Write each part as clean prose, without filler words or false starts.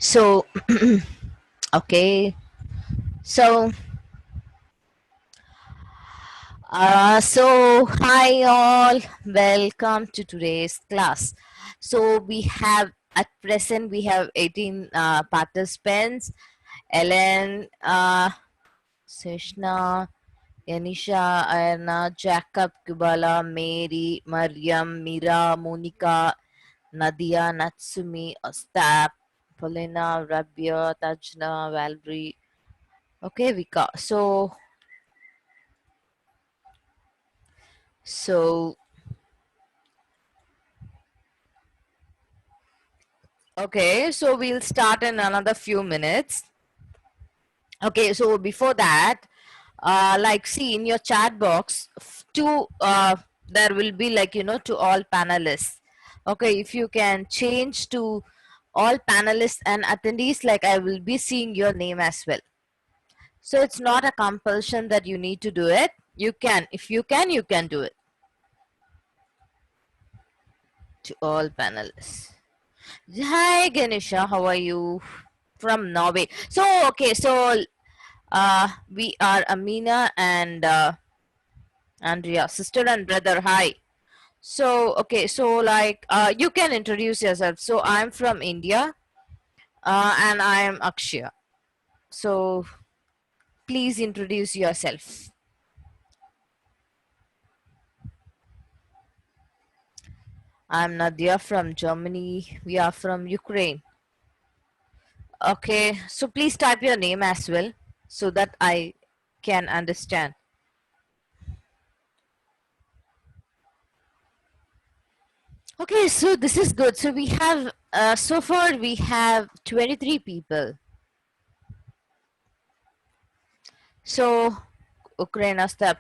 So, okay. So, hi all. Welcome to today's class. So, we have at present we have 18 participants. Ellen, Seshna, Yanisha, Ayana, Jacob, Kubala, Mary, Mariam, Mira, Monica, Nadia, Natsumi, Ostap, Polina, Rabia, Tajna, Valerie. Okay, Vika. So okay, so we'll start in another few minutes. Okay, so before that, like see in your chat box, there will be like to all panelists. Okay, if you can change to all panelists and attendees, like I will be seeing your name as well. So it's not a compulsion that you need to do it. You can, if you can do it to all panelists. Hi Ganesha, how are you? From Norway. So okay, so we are Amina and Andrea, sister and brother. Hi. So okay, so like you can introduce yourself. So I'm from India, and I am Akshya. So please introduce yourself. I'm Nadia from Germany. We are from Ukraine. Okay, so please type your name as well so that I can understand. Okay, so this is good. So we have so far we have 23 people. So Ukraine step.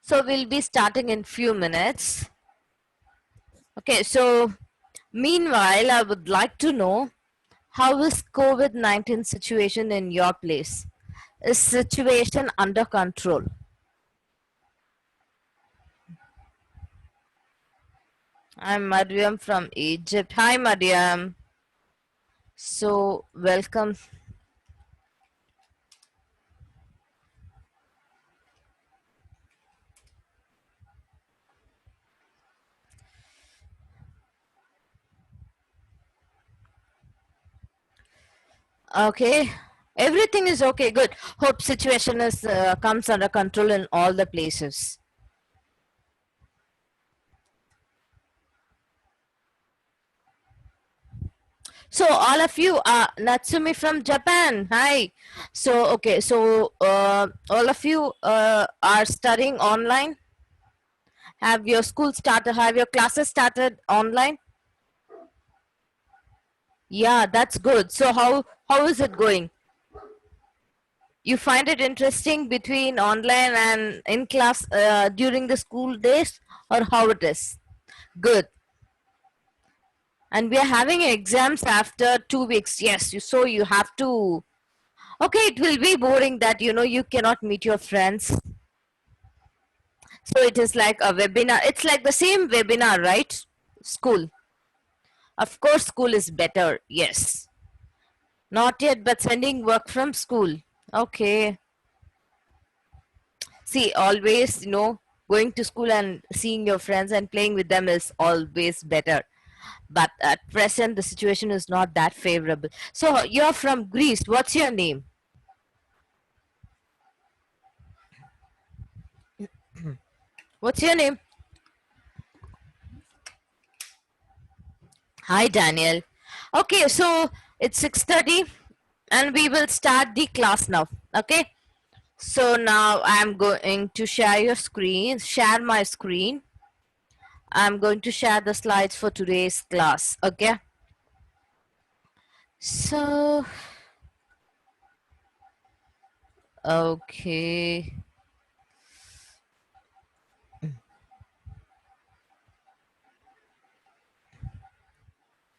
So we'll be starting in few minutes. Okay, so meanwhile I would like to know how is COVID-19 situation in your place? Is situation under control? I'm Mariam from Egypt. Hi Mariam. So welcome. Okay. Everything is okay. Good. Hope situation is comes under control in all the places. So all of you are Natsumi from Japan. Hi. So okay. So all of you are studying online. Have your school started? Have your classes started online? Yeah, that's good. So how is it going? You find it interesting between online and in class during the school days, or how it is? Good. And we are having exams after 2 weeks. Yes, so you have to. Okay, it will be boring that you cannot meet your friends. So it is like a webinar. It's like the same webinar, right? School. Of course, school is better. Yes. Not yet, but sending work from school. Okay. See, always, going to school and seeing your friends and playing with them is always better. But at present, the situation is not that favorable. So you're from Greece. What's your name? What's your name? Hi, Daniel. Okay, so it's 6:30 and we will start the class now. Okay. So now I'm going to share my screen. I'm going to share the slides for today's class. Okay. So, okay.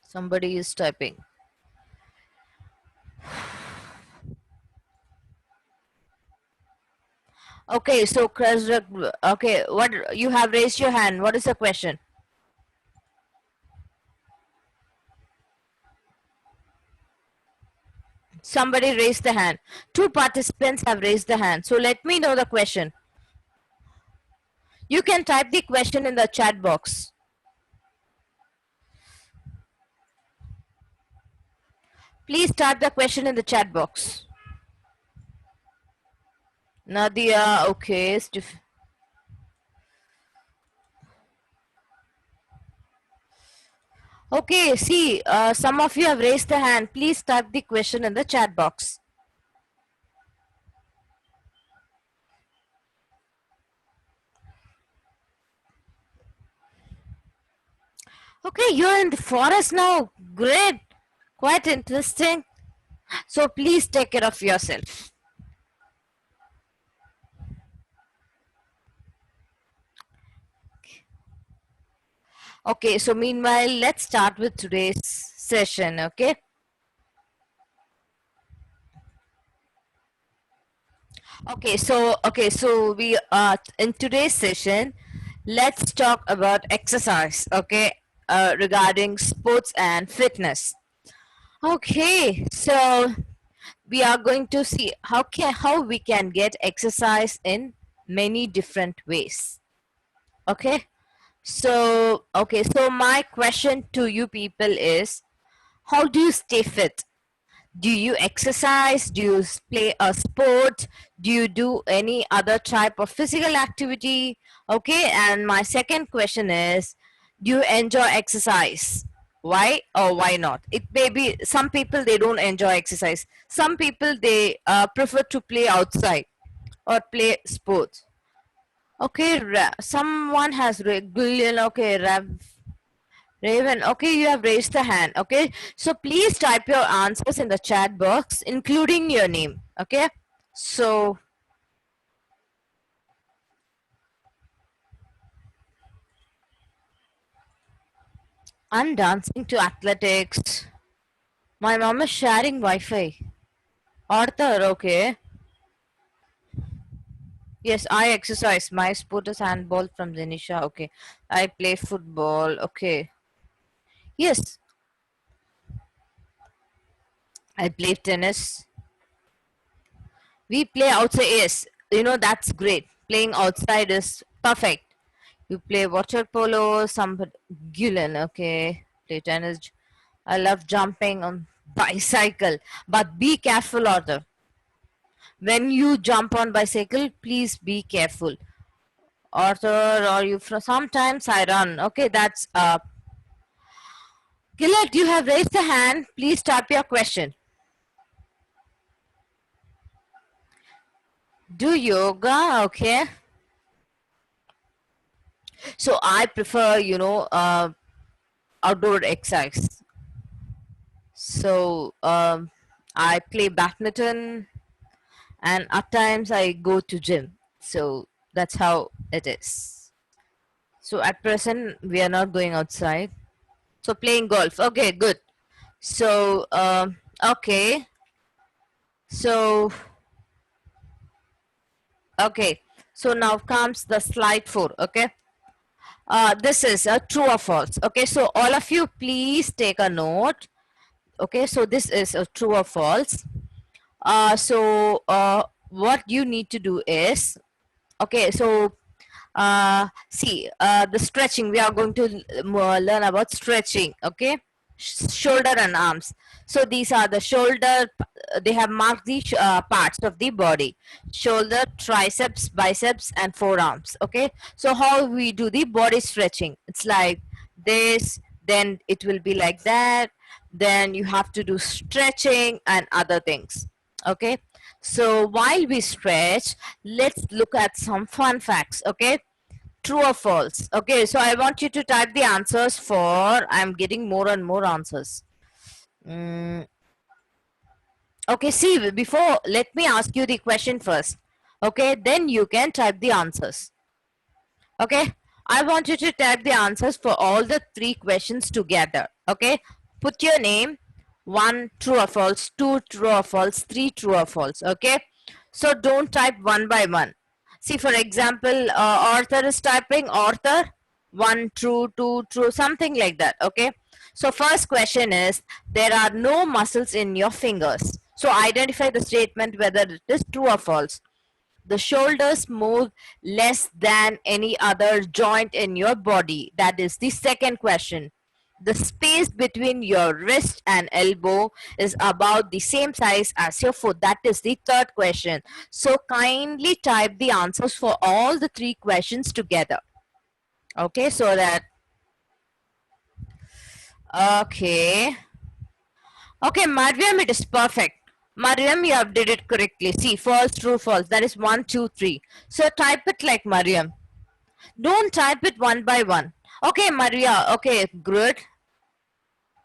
Somebody is typing. Okay, so okay, what you have raised your hand. What is the question? Somebody raised the hand. Two participants have raised the hand. So let me know the question. You can type the question in the chat box. Please type the question in the chat box. Nadia, okay. Okay, see, some of you have raised the hand. Please type the question in the chat box. Okay, you're in the forest now. Great. Quite interesting. So please take care of yourself. Okay, so meanwhile, let's start with today's session, okay? Okay, so we in today's session, let's talk about exercise, okay? Regarding sports and fitness. Okay, so we are going to see how we can get exercise in many different ways. Okay? So my question to you people is, how do you stay fit? Do you exercise? Do you play a sport? Do you do any other type of physical activity? Okay, and my second question is, do you enjoy exercise? Why or why not? It may be some people they don't enjoy exercise. Some people they prefer to play outside or play sports. Okay, someone has Gullian. Okay, Raven, okay, you have raised the hand. Okay, so please type your answers in the chat box, including your name. Okay, so I'm dancing to athletics. My mom is sharing Wi Fi. Arthur, okay. Yes, I exercise. My sport is handball from Zenisha. Okay, I play football. Okay, yes, I play tennis. We play outside. Yes, you know that's great. Playing outside is perfect. You play water polo, some Gulen, okay. Play tennis. I love jumping on bicycle, but be careful, Arthur. When you jump on bicycle, please be careful, Arthur. Or you sometimes I run. Okay, that's Gillette. You have raised the hand. Please type your question. Do yoga, okay. So I prefer, outdoor exercise. So I play badminton, and at times I go to gym. So that's how it is. So at present we are not going outside. So playing golf. Okay, good. So okay. So okay. So now comes the slide 4. Okay. This is a true or false. Okay. So all of you, please take a note. Okay. So this is a true or false. What you need to do is, okay, so see, the stretching, we are going to learn about stretching, okay. Shoulder and arms. So these are the shoulder, they have marked the parts of the body: shoulder, triceps, biceps, and forearms. Okay, so how we do the body stretching, it's like this, then it will be like that, then you have to do stretching and other things. Okay, so while we stretch, let's look at some fun facts. Okay, true or false? Okay, so I want you to type the answers for, I'm getting more and more answers. Mm, okay, see, before, let me ask you the question first. Okay, then you can type the answers. Okay, I want you to type the answers for all the 3 questions together. Okay, put your name, 1 true or false, 2 true or false, 3 true or false. Okay, so don't type one by one. See, for example, Arthur is typing Arthur, 1 true, 2 true, something like that. Okay. So first question is, there are no muscles in your fingers. So identify the statement whether it is true or false. The shoulders move less than any other joint in your body. That is the second question. The space between your wrist and elbow is about the same size as your foot. That is the third question. So kindly type the answers for all the three questions together. Okay, so that, okay. Okay, Mariam, it is perfect. Mariam, you have did it correctly. See, false, true, false. That is 1, 2, 3. So type it like Mariam. Don't type it one by one. Okay, Maria. Okay, good.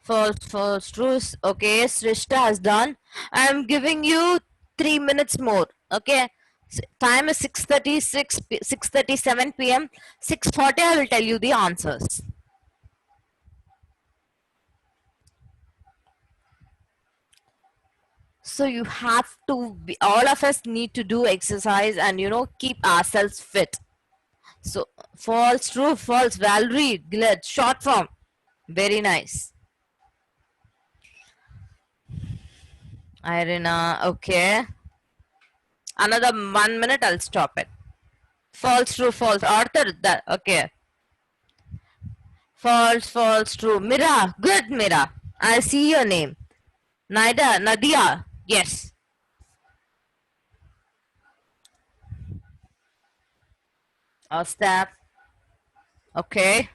False, false, true. Okay, Srishta has done. I'm giving you 3 minutes more. Okay. Time is 6:36, 6:37 p.m. 6:40. I will tell you the answers. So you have to be, all of us need to do exercise and keep ourselves fit. So false, true, false. Valerie, glad, short form. Very nice. Irina, okay. Another 1 minute, I'll stop it. False, true, false. Arthur, that, okay. False, false, true. Mira, good, Mira. I see your name. Naida, Nadia, yes. Step, okay.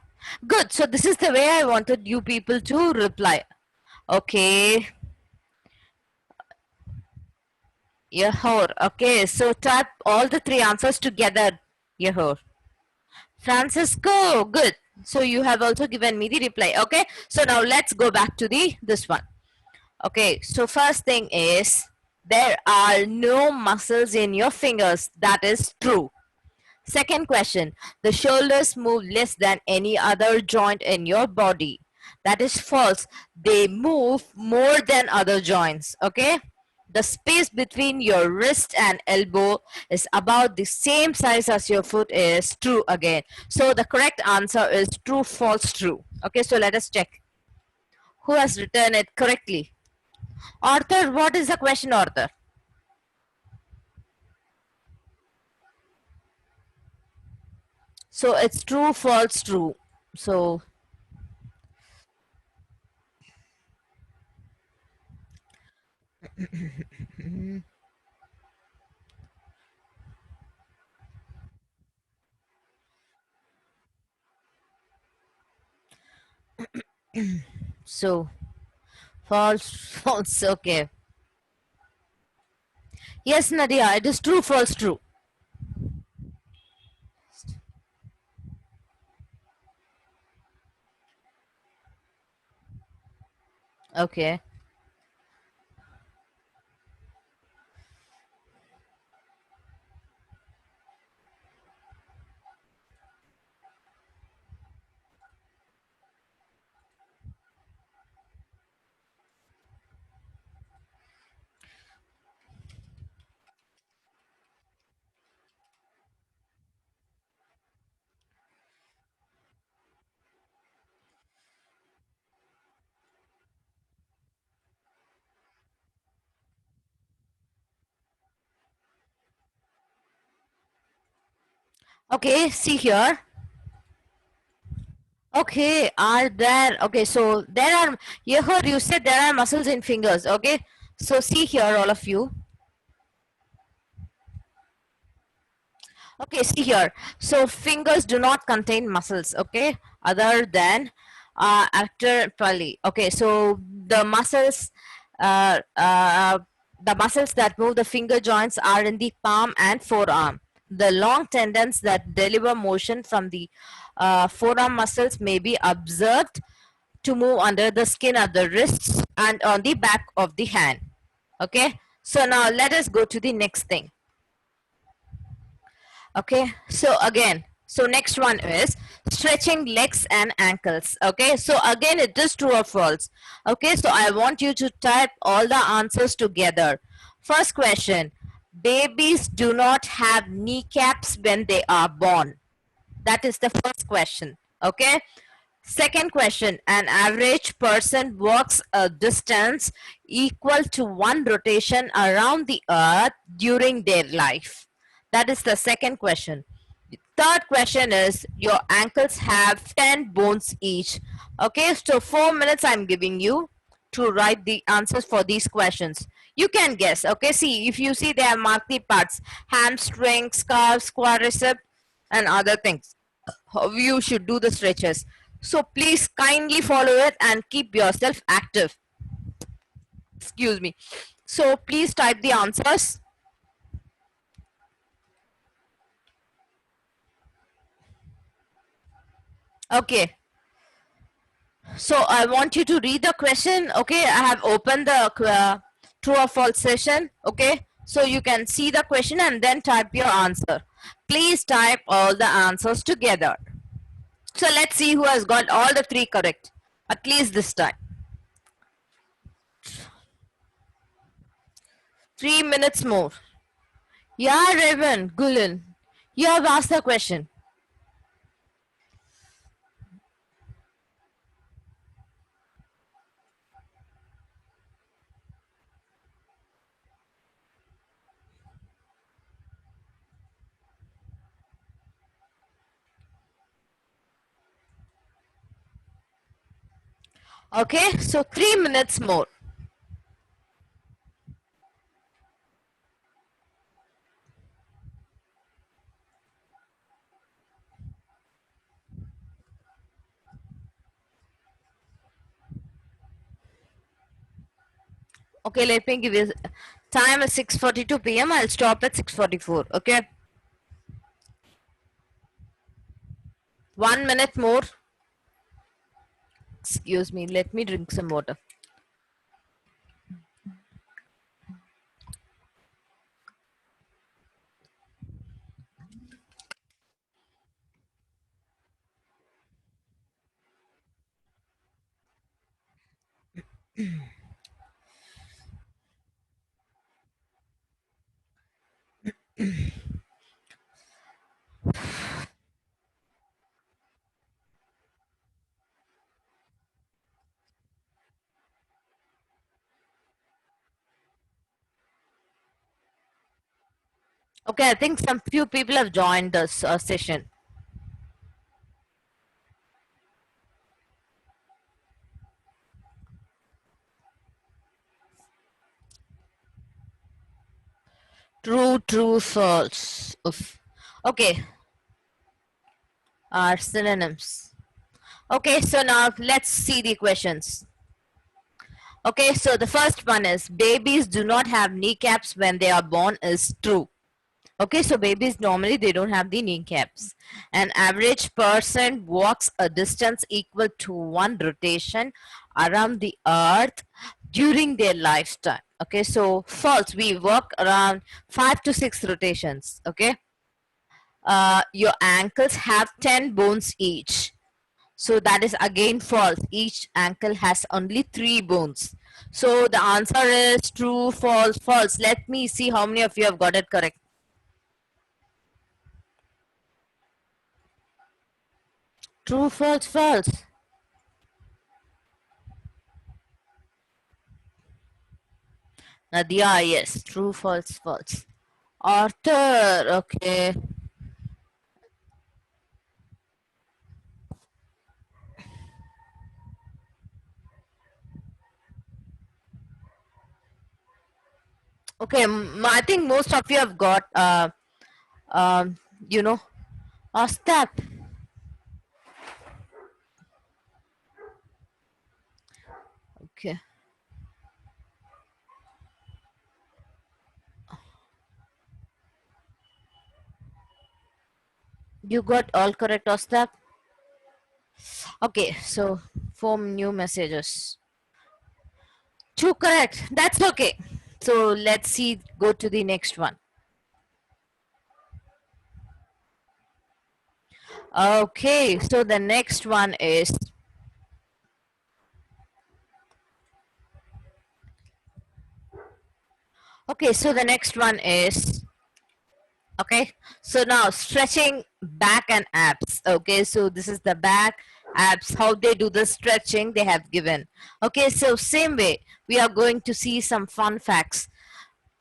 Good, so this is the way I wanted you people to reply. Okay. Yahor, okay. So type all the three answers together. Yahor. Francisco, good. So you have also given me the reply. Okay. So now let's go back to this one. Okay. So first thing is, there are no muscles in your fingers. That is true. Second question, the shoulders move less than any other joint in your body. That is false. They move more than other joints. Okay. The space between your wrist and elbow is about the same size as your foot is true again. So the correct answer is true, false, true. Okay, so let us check. Who has written it correctly? Arthur, what is the question, Arthur? So it's true, false, true. So so false, false, okay. Yes, Nadia, it is true, false, true. Okay. Okay, see here. Okay, are there, okay, so there are, you heard you said there are muscles in fingers, okay? So see here, all of you. Okay, see here. So fingers do not contain muscles, okay, other than arterioly. Okay, so uh, uh, the muscles that move the finger joints are in the palm and forearm. The long tendons that deliver motion from the forearm muscles may be observed to move under the skin of the wrists and on the back of the hand. Okay, so now let us go to the next thing. Okay, so again, so next one is stretching legs and ankles. Okay, so again it is true or false. Okay, so I want you to type all the answers together. First question, Babies do not have kneecaps when they are born. That is the first question. Okay. Second question, an average person walks a distance equal to one rotation around the earth during their life. That is the second question. Third question is, your ankles have 10 bones each. Okay, so 4 minutes I'm giving you to write the answers for these questions. You can guess. Okay, see, if you see they have marked the parts, hamstring, calves, quadricep, and other things. How you should do the stretches. So please kindly follow it and keep yourself active. Excuse me. So please type the answers. Okay. So I want you to read the question. Okay, I have opened the true or false session. Okay, so you can see the question and then type your answer. Please type all the answers together. So let's see who has got all the three correct, at least this time. 3 minutes more. Yeah, Raven, Gulen, you have asked the question. Okay, so 3 minutes more. Okay, let me give you time is 6:42 p.m. I'll stop at 6:44. Okay, 1 minute more. Excuse me, let me drink some water. Okay, I think some few people have joined this session. True, true, false. Oof. Okay, are synonyms. Okay, so now let's see the questions. Okay, so the first one is babies do not have kneecaps when they are born is true. Okay, so babies normally they don't have the kneecaps. An average person walks a distance equal to one rotation around the earth during their lifetime. Okay, so false. We walk around 5 to 6 rotations. Okay, your ankles have 10 bones each. So that is again false. Each ankle has only 3 bones. So the answer is true, false, false. Let me see how many of you have got it correct. True, false, false. Nadia, yes. True, false, false. Arthur, okay. Okay, I think most of you have got, um, you know, Ostap. Okay. You got all correct, Ostap? Okay, so 4 new messages. Two correct. That's okay. So let's see, go to the next one. Okay, so the next one is Okay, so the next one is, okay, so now stretching back and abs. Okay, so this is the back abs, how they do the stretching they have given. Okay, so same way we are going to see some fun facts.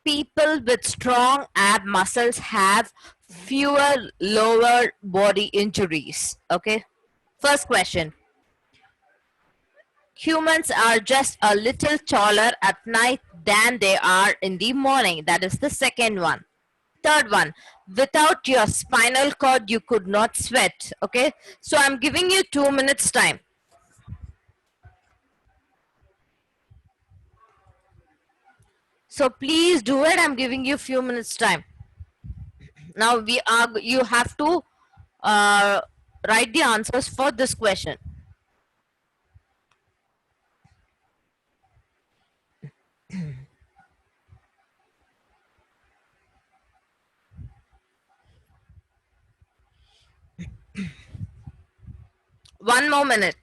People with strong ab muscles have fewer lower body injuries. Okay, first question, humans are just a little taller at night than they are in the morning. That is the second one. Third one, without your spinal cord, you could not sweat. Okay, so I'm giving you 2 minutes time. So please do it. I'm giving you few minutes time. Now you have to uh, write the answers for this question. One more minute.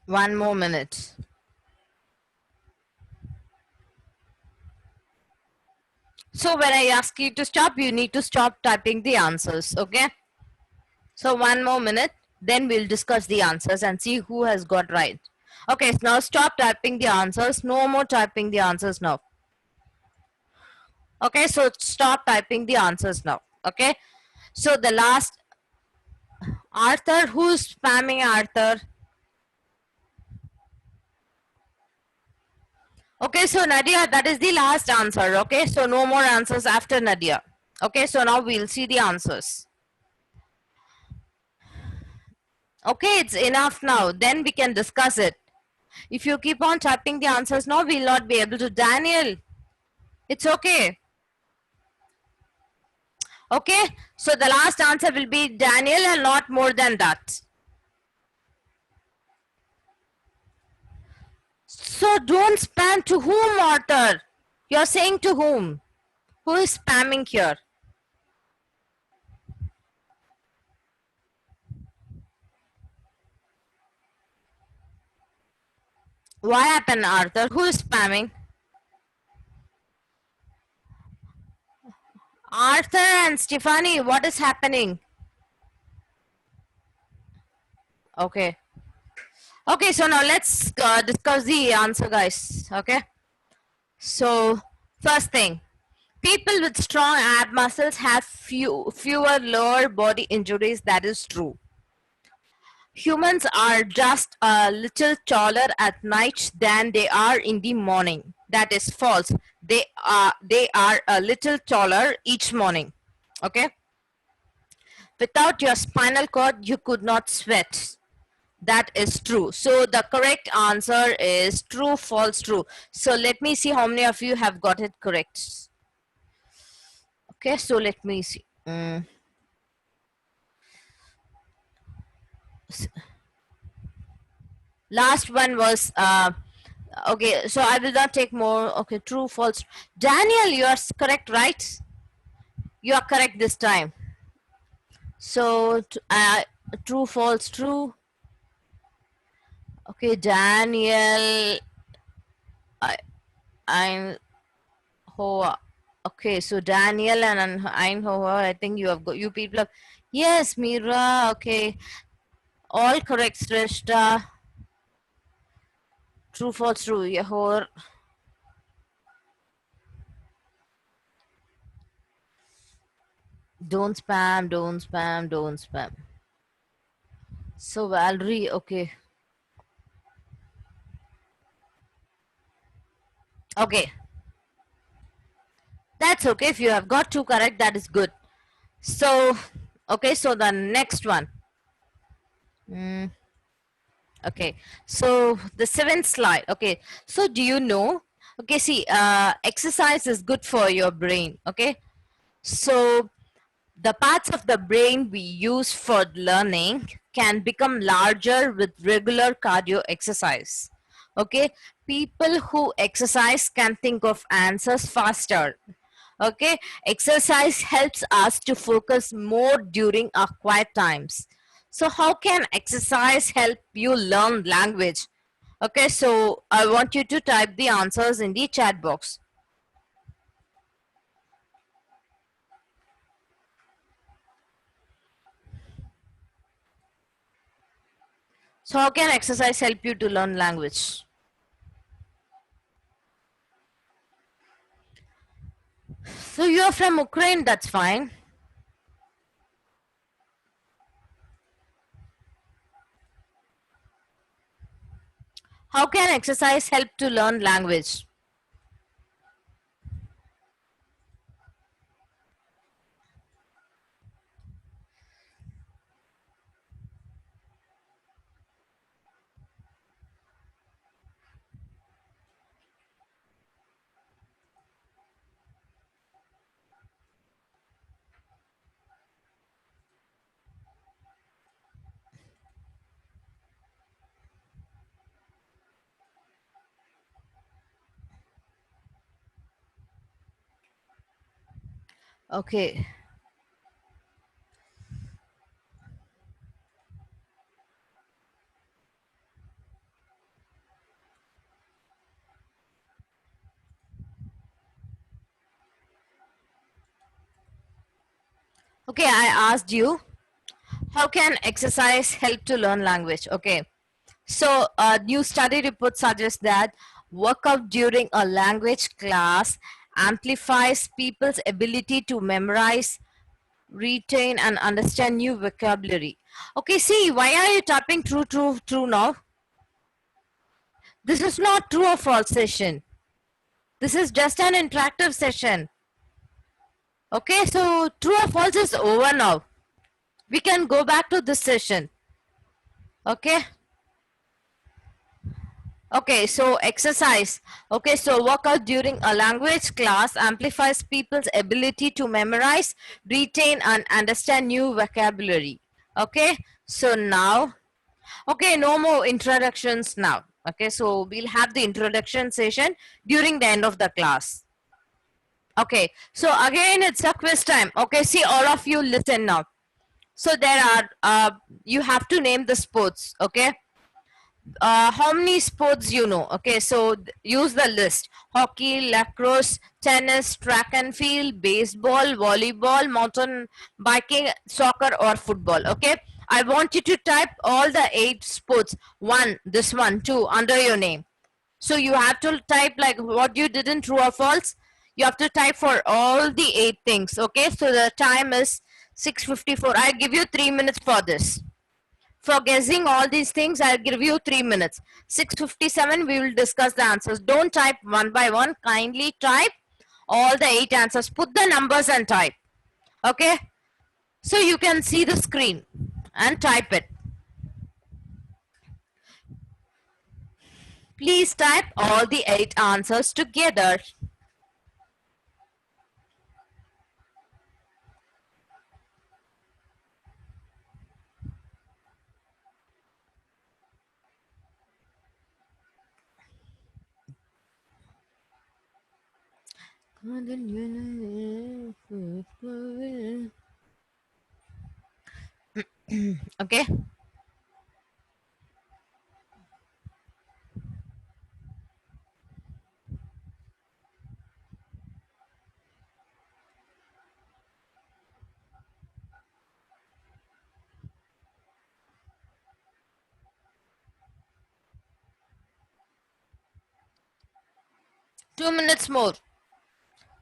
One more minute. So when I ask you to stop, you need to stop typing the answers. Okay. So one more minute, then we'll discuss the answers and see who has got right. Okay, so now stop typing the answers. No more typing the answers now. Okay, so stop typing the answers now. Okay, so the last, Arthur, who's spamming Arthur? Okay, so Nadia, that is the last answer. Okay, so no more answers after Nadia. Okay, so now we'll see the answers. Okay, it's enough now. Then we can discuss it. If you keep on typing the answers now, we'll not be able to. Daniel, it's okay. Okay, so the last answer will be Daniel and not more than that. So don't spam to whom, Arthur? You're saying to whom? Who is spamming here? What happened, Arthur? Who is spamming? Arthur and Stephanie, what is happening? Okay. Okay, so now let's discuss the answer, guys. Okay. So, first thing, people with strong ab muscles have fewer lower body injuries. That is true. Humans are just a little taller at night than they are in the morning. That is false. They are a little taller each morning. Okay. Without your spinal cord, you could not sweat. That is true. So the correct answer is true, false, true. So let me see how many of you have got it correct. Okay, so let me see. Last one was okay, so I will not take more. Okay, true, false. Daniel, you are correct, right? You are correct this time. So true, false, true. Okay, Daniel, I'm Hoa. Okay, so Daniel and I'm Hoa. I think you have got, you people have, yes, Mira. Okay, all correct, Sreshta. True, false, true. Yahor. Don't spam, don't spam, don't spam. So Valerie, okay. Okay. That's okay. If you have got two correct, that is good. So, Okay, so the next one. Mm, okay, so the seventh slide. Okay, so do you know? Okay, see, exercise is good for your brain. Okay, so the parts of the brain we use for learning can become larger with regular cardio exercise. Okay, people who exercise can think of answers faster. Okay, exercise helps us to focus more during our quiet times. So how can exercise help you learn language? Okay, so I want you to type the answers in the chat box. So how can exercise help you to learn language? So you are from Ukraine, that's fine. How can exercise help to learn language? Okay. Okay, I asked you, how can exercise help to learn language? Okay. So a new study report suggests that workout during a language class amplifies people's ability to memorize, retain, and understand new vocabulary. Okay, see, why are you typing true, true, true now? This is not true or false session. This is just an interactive session. Okay, so true or false is over now. We can go back to this session. Okay. Okay, so exercise. Okay, so workout during a language class amplifies people's ability to memorize, retain, and understand new vocabulary. Okay, so now, okay, no more introductions now. Okay, so we'll have the introduction session during the end of the class. Okay, so again, it's a quiz time. Okay, see, all of you listen now. So there are, you have to name the sports. Okay, how many sports you know? Okay, so use the list: hockey, lacrosse, tennis, track and field, baseball, volleyball, mountain biking, soccer, or football. Okay, I want you to type all the 8 sports. One, this one, two, under your name. So you have to type like what you did in true or false. You have to type for all the 8 things. Okay, so the time is 6:54. I give you 3 minutes for this. For guessing all these things, I'll give you 3 minutes. 6:57, we will discuss the answers. Don't type one by one. Kindly type all the 8 answers. Put the numbers and type. Okay? So you can see the screen and type it. Please type all the 8 answers together. Okay? 2 minutes more.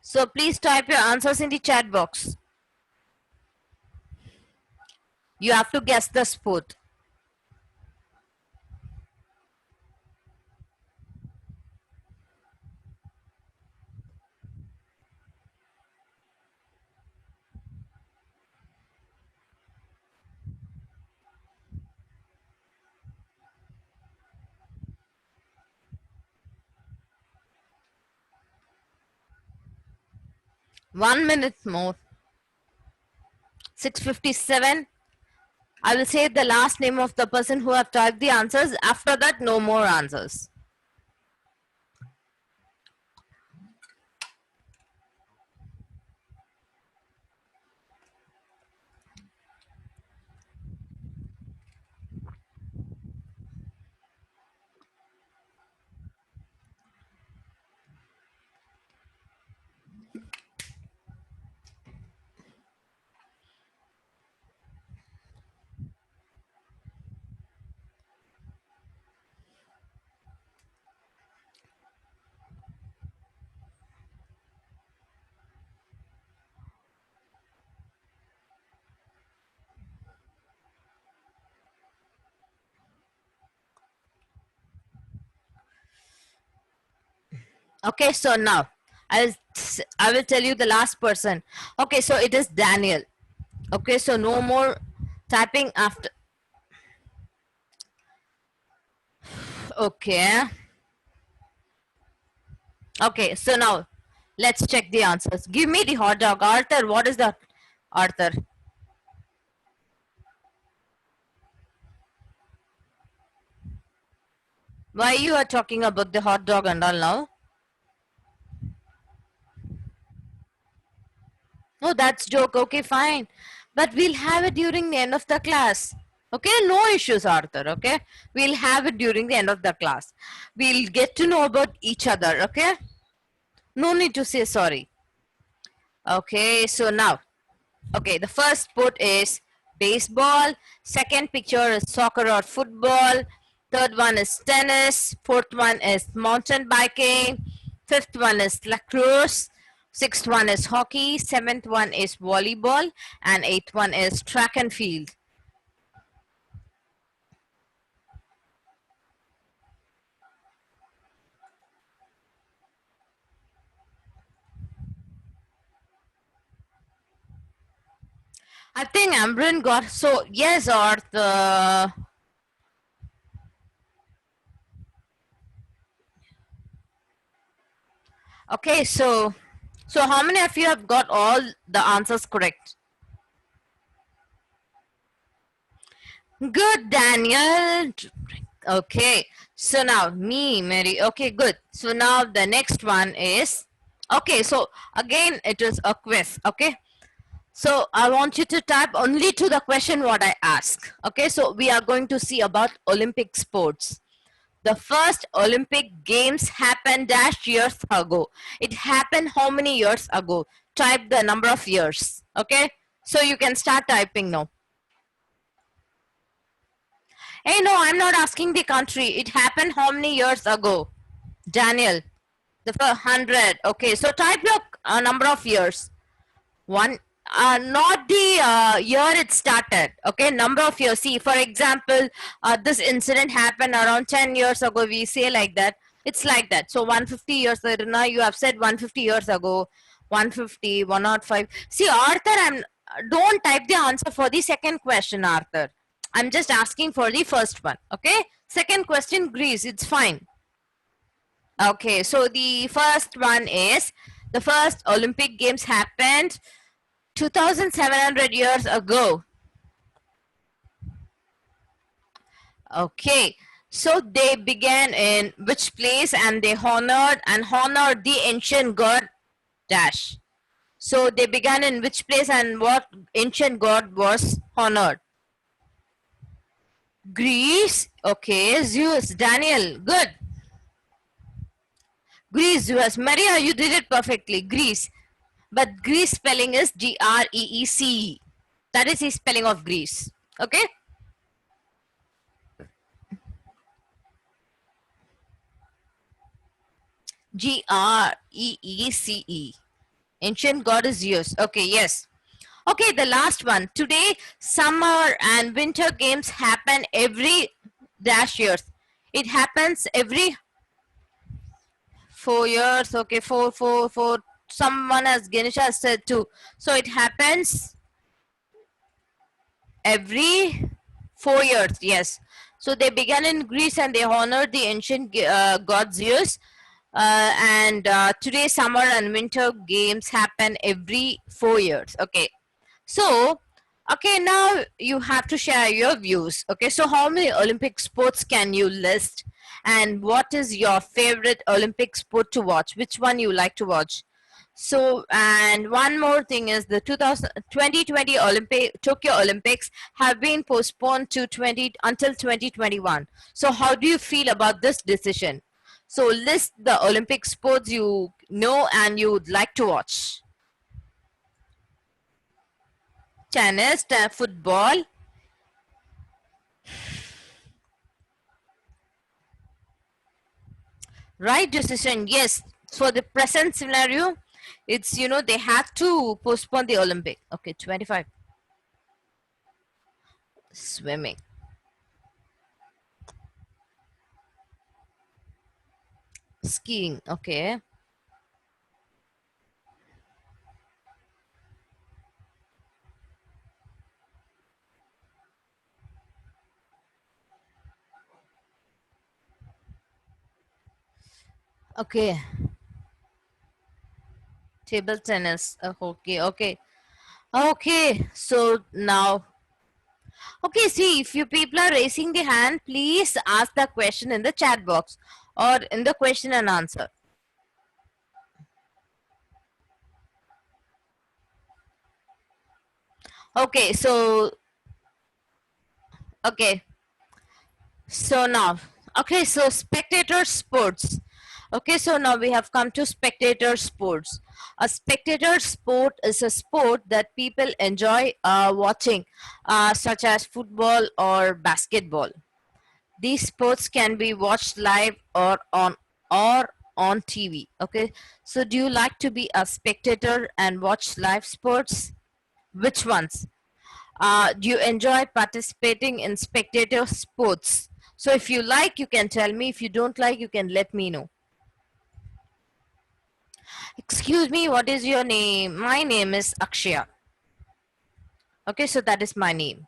So please type your answers in the chat box. You have to guess the sport. 1 minute more. 6:57. I will say the last name of the person who have typed the answers. After that, no more answers. Okay, so now I will tell you the last person. Okay, so it is Daniel. Okay, so no more typing after. Okay. Okay, so now let's check the answers. Give me the hot dog. Arthur, what is that? Arthur. Why you are talking about the hot dog and all now? Oh, that's joke. Okay, fine. But we'll have it during the end of the class. Okay, no issues, Arthur. Okay, we'll have it during the end of the class. We'll get to know about each other. Okay, no need to say sorry. Okay, so now, okay, the first sport is baseball. Second picture is soccer or football. Third one is tennis. Fourth one is mountain biking. Fifth one is lacrosse. Sixth one is hockey. Seventh one is volleyball. And eighth one is track and field. I think Ambryn got so yes or the okay so how many of you have got all the answers correct? Good, Daniel. Okay, so now me, Mary. Okay, good. So now the next one is okay. So again, it is a quiz. Okay, so I want you to type only to the question what I ask. Okay, so we are going to see about Olympic sports. The first Olympic Games happened dash years ago. It happened how many years ago? Type the number of years. Okay, so you can start typing now. Hey, no, I'm not asking the country. It happened how many years ago? Daniel, the 100. Okay, so type your number of years. One, not the year it started. Okay, number of years. See, for example, this incident happened around 10 years ago. We say like that. It's like that. So 150 years later, now you have said 150 years ago. 150, 105. See, Arthur, don't type the answer for the second question, Arthur. I'm just asking for the first one. Okay. Second question, Greece. It's fine. Okay. So the first one is the first Olympic Games happened 2,700 years ago. Okay. So they began in which place and they honored the ancient god dash. So they began in which place and what ancient god was honored? Greece. Okay. Zeus. Daniel. Good. Greece. Zeus. Maria, you did it perfectly. Greece. But Greece spelling is Greece. That is the spelling of Greece. Okay. Greece. Ancient god is Zeus. Okay, yes. Okay, the last one. Today, summer and winter games happen every dash years. It happens every 4 years. Okay, four. Someone as Ganesha said too. So it happens every 4 years. Yes. So they began in Greece and they honored the ancient god Zeus. and today summer and winter games happen every 4 years. Okay, so okay, now you have to share your views. Okay, so how many Olympic sports can you list, and what is your favorite Olympic sport to watch? Which one you like to watch? So, and one more thing is the 2020 Tokyo Olympics have been postponed to 20 until 2021. So, how do you feel about this decision? So, list the Olympic sports you know and you would like to watch. Tennis, football. Right decision, yes. For the present scenario, it's they had to postpone the Olympic. Okay, 25. Swimming. Skiing. Okay. Okay. Table tennis. Okay, okay. Okay. So now, okay, see, if you people are raising the hand, please ask the question in the chat box or in the question and answer. Okay, so, okay. So now, okay, so spectator sports. Okay, so now we have come to spectator sports. A spectator sport is a sport that people enjoy watching, such as football or basketball. These sports can be watched live or on TV. Okay, so do you like to be a spectator and watch live sports? Which ones? Do you enjoy participating in spectator sports? So if you like, you can tell me. If you don't like, you can let me know. Excuse me, what is your name? My name is Akshaya. Okay, so that is my name.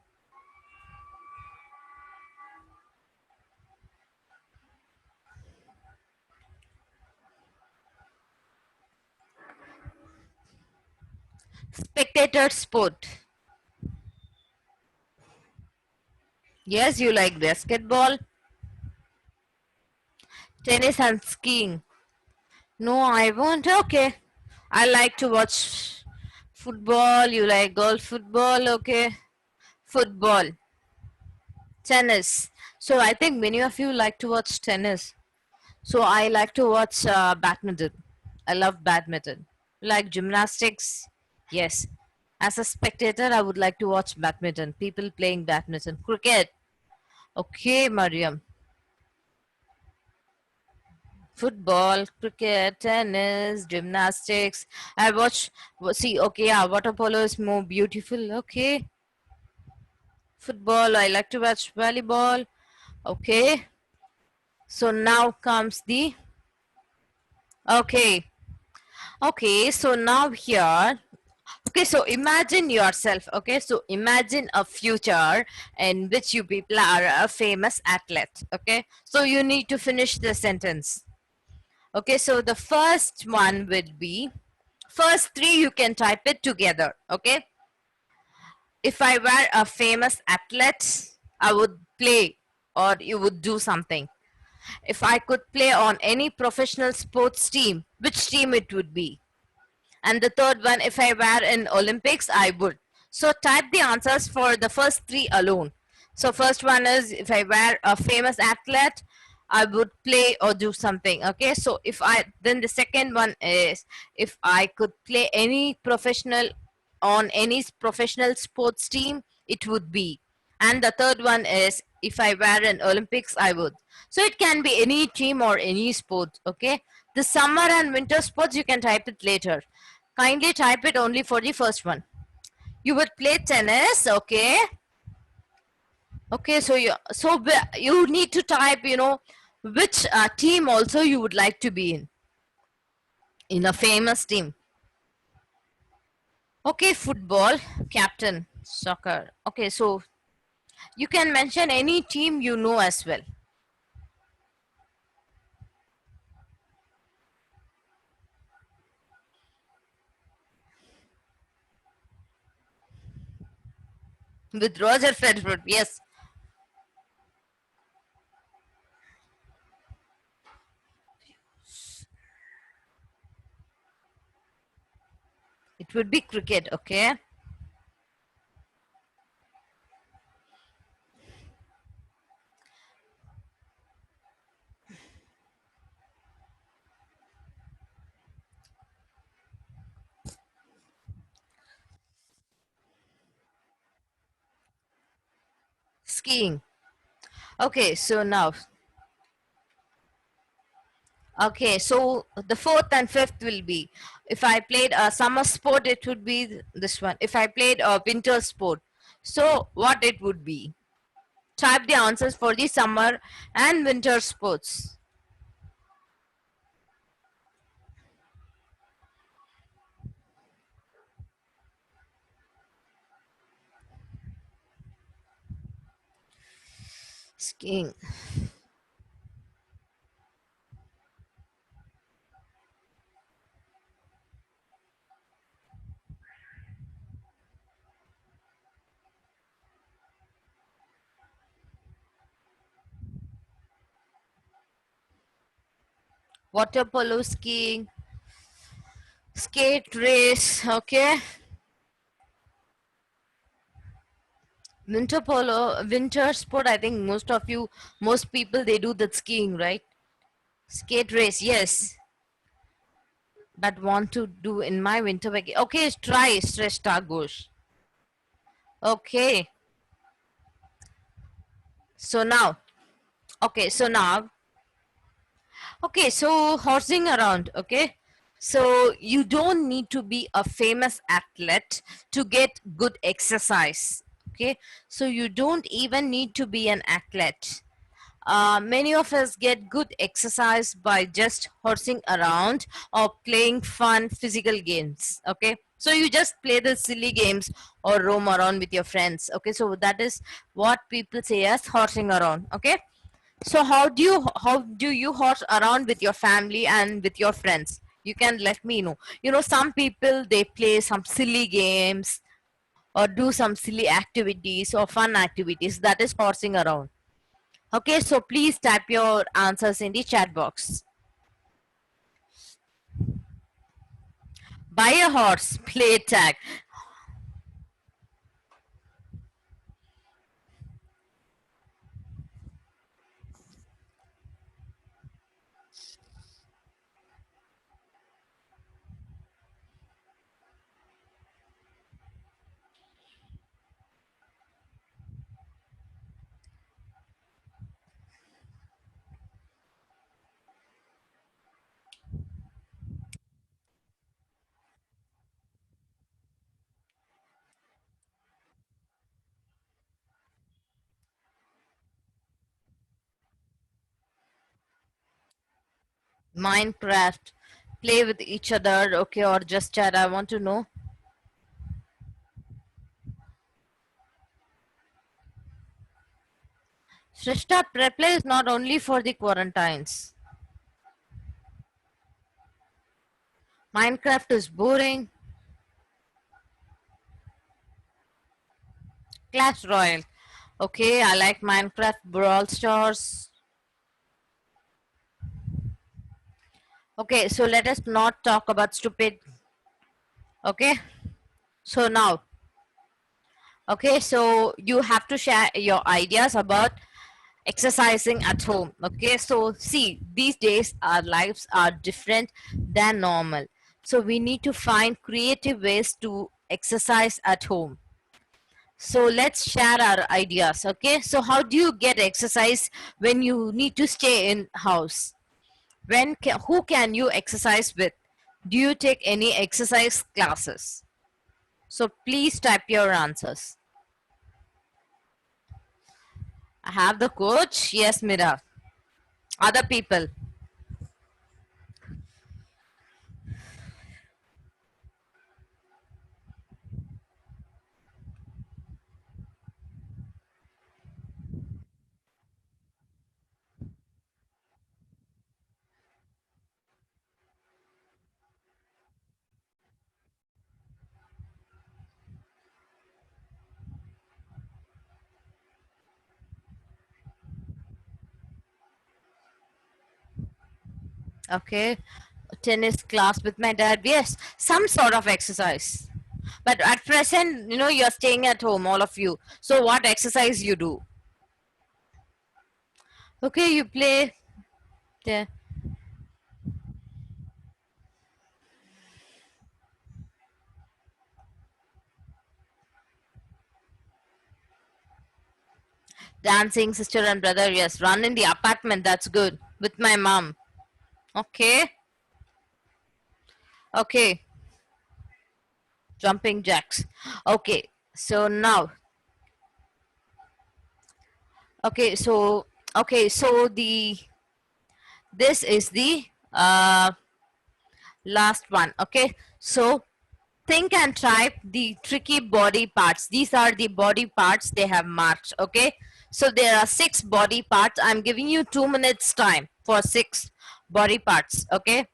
Spectator sport. Yes, you like basketball, tennis, and skiing. No, I won't. Okay. I like to watch football. You like golf football. Okay. Football. Tennis. So I think many of you like to watch tennis. So I like to watch badminton. I love badminton. Like gymnastics. Yes. As a spectator, I would like to watch badminton. People playing badminton. Cricket. Okay, Mariam. Football, cricket, tennis, gymnastics. I watch. See, okay, yeah, water polo is more beautiful. Okay, football. I like to watch volleyball. Okay, so now comes the. Okay, okay, so now here. Okay, so imagine yourself. Okay, so imagine a future in which you people are a famous athlete. Okay, so you need to finish the sentence. Okay, so the first one would be first three you can type it together. Okay, if I were a famous athlete, I would play or you would do something. If I could play on any professional sports team, which team it would be? And the third one, if I were in Olympics, I would. So type the answers for the first three alone. So first one is if I were a famous athlete, I would play or do something. Okay, so if I then the second one is if I could play any professional on any professional sports team, it would be. And the third one is if I were in Olympics, I would. So it can be any team or any sport. Okay, the summer and winter sports you can type it later. Kindly type it only for the first one. You would play tennis. Okay, okay, so you need to type, which team also you would like to be in a famous team. Okay, football, captain, soccer. Okay, so you can mention any team you know as well. With Roger Federer, yes. It would be cricket, okay? Skiing. Okay, so now, okay, so the fourth and fifth will be, if I played a summer sport, it would be this one. If I played a winter sport, so what it would be? Type the answers for the summer and winter sports. Skiing. Water polo, skiing, skate race, okay? Winter polo, winter sport, I think most people, they do that skiing, right? Skate race, yes. But want to do in my winter vacation. Okay, try Shrestha Ghosh. Okay, so now, okay, so now, okay, so horsing around, okay? So you don't need to be a famous athlete to get good exercise, okay? So you don't even need to be an athlete. Many of us get good exercise by just horsing around or playing fun physical games. Okay, so you just play the silly games or roam around with your friends. Okay, so that is what people say as horsing around. Okay, so how do you horse around with your family and with your friends? You can let me know. You know, some people, they play some silly games or do some silly activities or fun activities. That is horsing around. Okay, so please type your answers in the chat box. Buy a horse, play tag. Minecraft, play with each other, okay, or just chat. I want to know. Shrishta, play is not only for the quarantines. Minecraft is boring. Clash Royale. Okay, I like Minecraft Brawl Stars. Okay, so let us not talk about stupid. Okay, so now, okay, so you have to share your ideas about exercising at home. Okay, so see, these days our lives are different than normal, so we need to find creative ways to exercise at home. So let's share our ideas. Okay, so how do you get exercise when you need to stay in house? Who can you exercise with? Do you take any exercise classes? So please type your answers. I have the coach, yes, Mira. Other people. Okay. Tennis class with my dad. Yes, some sort of exercise. But at present, you're staying at home, all of you. So what exercise you do? Okay, you play. Yeah. Dancing, sister and brother. Yes, run in the apartment. That's good. With my mom. Okay. Okay. Jumping jacks. Okay. So now. Okay. So the this is the last one. Okay. So think and type the tricky body parts. These are the body parts they have marked. Okay. So there are 6 body parts. I'm giving you 2 minutes time for 6 body parts. Okay.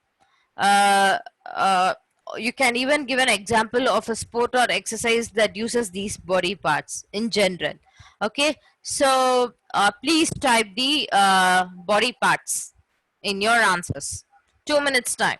uh, uh, you can even give an example of a sport or exercise that uses these body parts in general. Okay, so please type the body parts in your answers. 2 minutes time.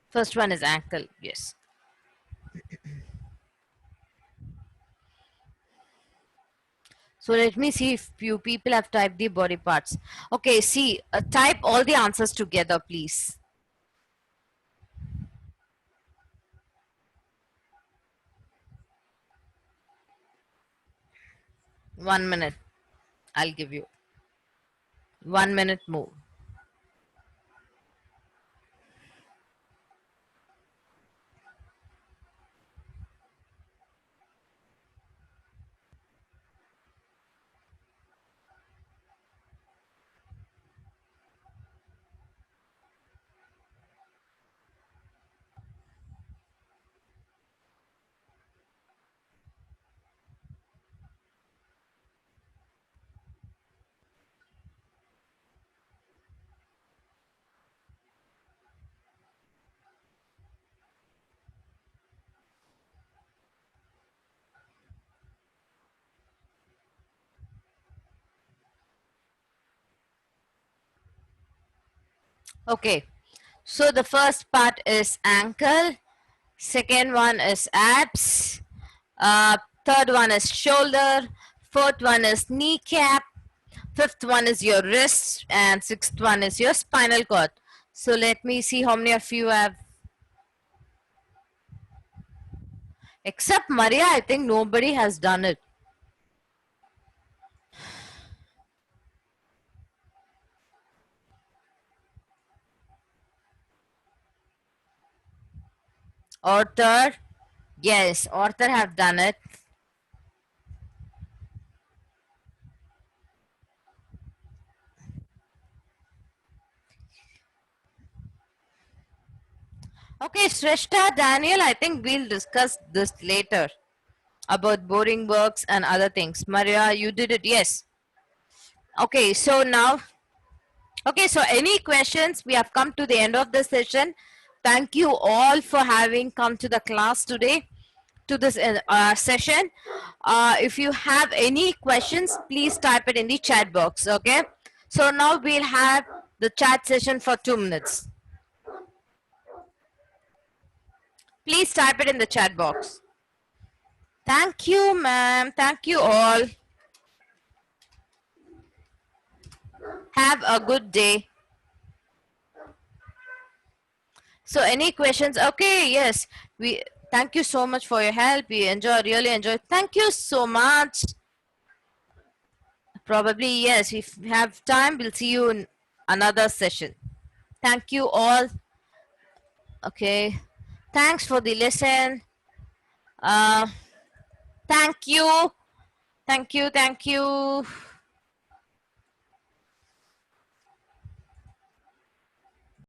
First one is ankle. Yes. So let me see if few people have typed the body parts. Okay, see, type all the answers together, please. 1 minute. I'll give you 1 minute more. Okay. So the first part is ankle, second one is abs, third one is shoulder, fourth one is kneecap, fifth one is your wrist, and sixth one is your spinal cord. So let me see how many of you have. Except Maria, I think nobody has done it. Arthur, yes, Arthur have done it. Okay, Shrestha, Daniel, I think we'll discuss this later about boring works and other things. Maria, you did it, yes. Okay, so now, okay, so any questions? We have come to the end of the session. Thank you all for having come to the class today, to this session. If you have any questions, please type it in the chat box, okay? So now we'll have the chat session for 2 minutes. Please type it in the chat box. Thank you, ma'am. Thank you all. Have a good day. So any questions? Okay, yes. We thank you so much for your help. We really enjoy. Thank you so much. Probably, yes. If we have time, we'll see you in another session. Thank you all. Okay. Thanks for the lesson. Uh, thank you. Thank you. Thank you.